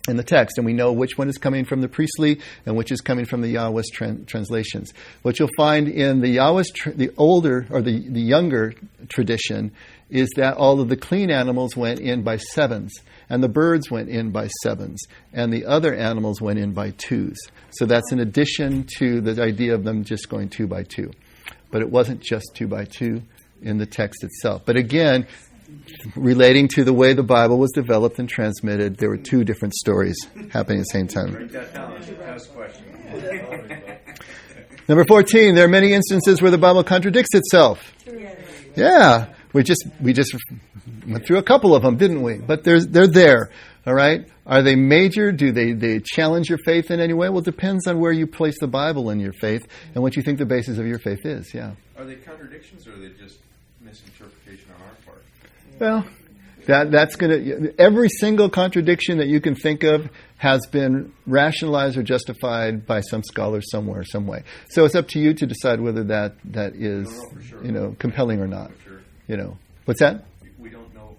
in the text, and we know which one is coming from the priestly and which is coming from the Yahweh's translations. What you'll find in the Yahweh's, the older or the younger tradition, is that all of the clean animals went in by sevens, and the birds went in by sevens, and the other animals went in by twos. So that's in addition to the idea of them just going 2 by 2. But it wasn't just 2 by 2 in the text itself. But again, relating to the way the Bible was developed and transmitted, there were 2 different stories happening at the same time. Write that down. Last question. Number 14, there are many instances where the Bible contradicts itself. Yeah, we just went through a couple of them, didn't we? But they're there, all right? Are they major? Do they challenge your faith in any way? Well, it depends on where you place the Bible in your faith and what you think the basis of your faith is, yeah. Are they contradictions, or are they just misinterpretation on our part? Well, that's going to... Every single contradiction that you can think of has been rationalized or justified by some scholar somewhere, some way. So it's up to you to decide whether that is, compelling or not. Sure. What's that? We don't know.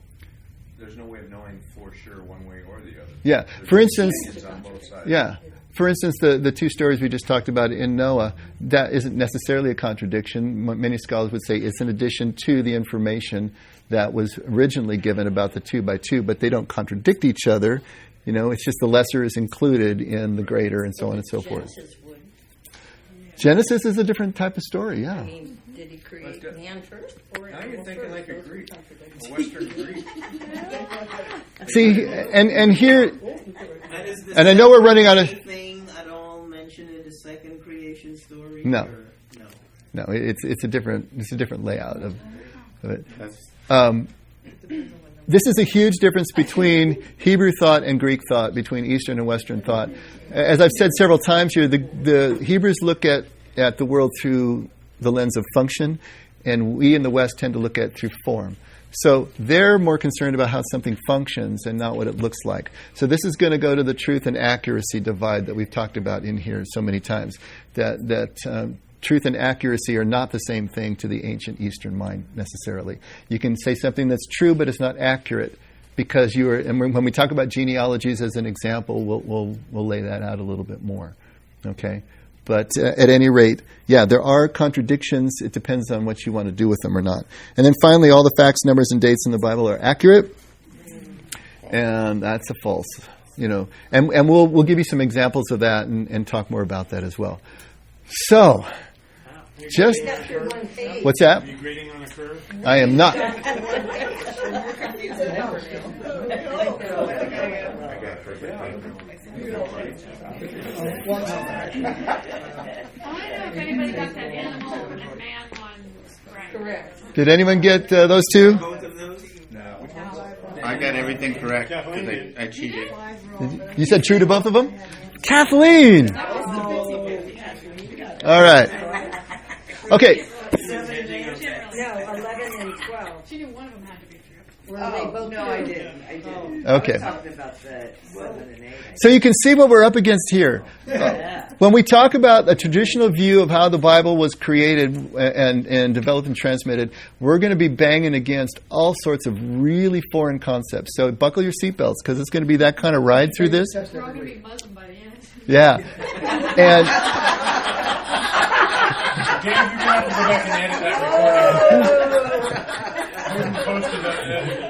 There's no way of knowing for sure one way or the other. Yeah. There's For instance... opinions on both sides. Yeah. For instance, the 2 stories we just talked about in Noah, that isn't necessarily a contradiction. Many scholars would say it's in addition to the information that was originally given about the 2 by 2, but they don't contradict each other. It's just the lesser is included in the greater, and so on and so forth. Genesis is a different type of story, yeah. I mean, did he create man first? Or now you're thinking like a Greek, a Western Greek. See, and here, and I know we're running out of... Thing at all mentioned in the second creation story? No. No, it's a different layout of it. This is a huge difference between Hebrew thought and Greek thought, between Eastern and Western thought. As I've said several times here, the Hebrews look at the world through the lens of function, and we in the West tend to look at it through form. So they're more concerned about how something functions and not what it looks like. So this is going to go to the truth and accuracy divide that we've talked about in here so many times, that truth and accuracy are not the same thing to the ancient Eastern mind necessarily. You can say something that's true, but it's not accurate because you are. And when we talk about genealogies as an example, we'll lay that out a little bit more. Okay, but at any rate, yeah, there are contradictions. It depends on what you want to do with them or not. And then finally, all the facts, numbers, and dates in the Bible are accurate, and that's a false. And we'll give you some examples of that and talk more about that as well. So. Just what's that? Are you grading on a curve? I am not. Did anyone get those 2? I got everything correct because I cheated. You said true to both of them? Kathleen! All right. Okay. No, 11 and 12. She knew one of them had to be true. Well, they both I didn't. Okay. I was talking about the 7 and 8. So you can see what we're up against here. When we talk about a traditional view of how the Bible was created and developed and transmitted, we're going to be banging against all sorts of really foreign concepts. So buckle your seatbelts because it's going to be that kind of ride through this. We're all going to be Muslim by the end. Yeah. And... James, you're going to have to go back and edit that recording. Posted that edit.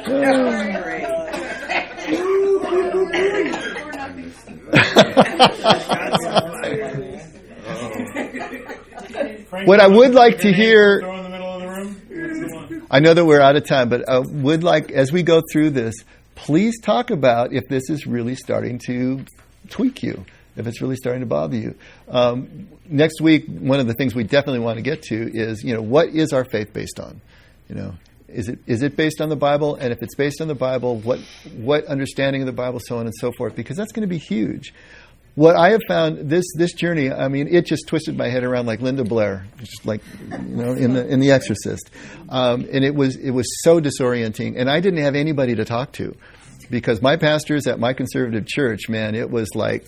What I would like to hear... Throw in the middle of the room? I know that we're out of time, but I would like, as we go through this, please talk about if this is really starting to tweak you, if it's really starting to bother you. Next week, one of the things we definitely want to get to is, what is our faith based on? Is it based on the Bible? And if it's based on the Bible, what understanding of the Bible, so on and so forth? Because that's going to be huge. What I have found this journey, it just twisted my head around like Linda Blair, just like in The Exorcist, and it was so disorienting, and I didn't have anybody to talk to. Because my pastors at my conservative church, man, it was like,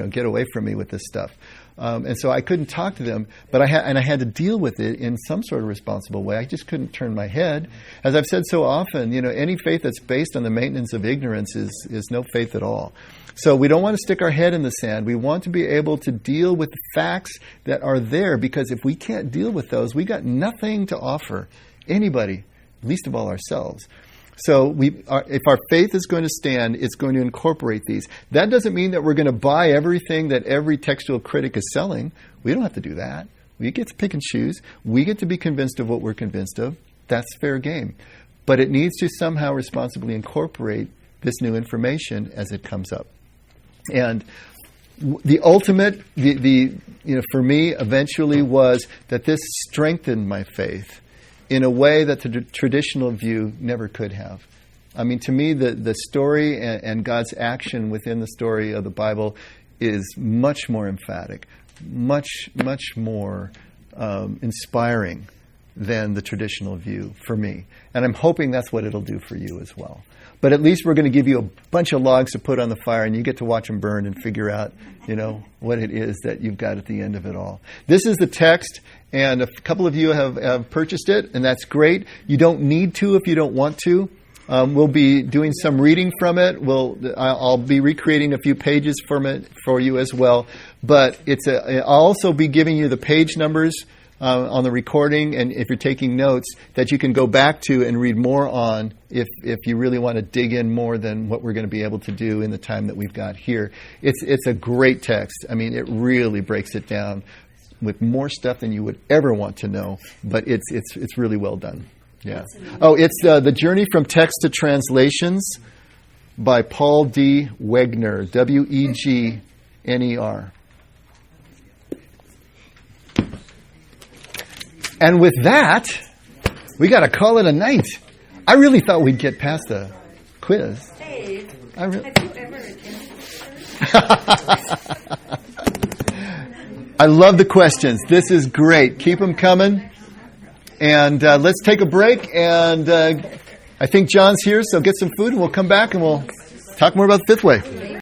get away from me with this stuff. And so I couldn't talk to them, but I had to deal with it in some sort of responsible way. I just couldn't turn my head. As I've said so often, any faith that's based on the maintenance of ignorance is no faith at all. So we don't want to stick our head in the sand. We want to be able to deal with the facts that are there, because if we can't deal with those, we got nothing to offer anybody, least of all ourselves. So if our faith is going to stand, it's going to incorporate these. That doesn't mean that we're going to buy everything that every textual critic is selling. We don't have to do that. We get to pick and choose. We get to be convinced of what we're convinced of. That's fair game. But it needs to somehow responsibly incorporate this new information as it comes up. And the ultimate, for me, eventually was that this strengthened my faith in a way that the traditional view never could have. I mean, to me, the story and God's action within the story of the Bible is much more emphatic, much more inspiring than the traditional view for me. And I'm hoping that's what it'll do for you as well. But at least we're going to give you a bunch of logs to put on the fire, and you get to watch them burn and figure out, what it is that you've got at the end of it all. This is the text, and a couple of you have purchased it, and that's great. You don't need to if you don't want to. We'll be doing some reading from it. I'll be recreating a few pages from it for you as well. But I'll also be giving you the page numbers on the recording, and if you're taking notes, that you can go back to and read more on if you really want to dig in more than what we're going to be able to do in the time that we've got here. It's a great text. I mean, it really breaks it down with more stuff than you would ever want to know, but it's really well done. Yeah. Oh, it's The Journey from Text to Translations by Paul D. Wegner, Wegner. And with that, we got to call it a night. I really thought we'd get past the quiz. Dave, have you ever attended church? I love the questions. This is great. Keep them coming. And let's take a break. And I think John's here, so get some food, and we'll come back and we'll talk more about the fifth way.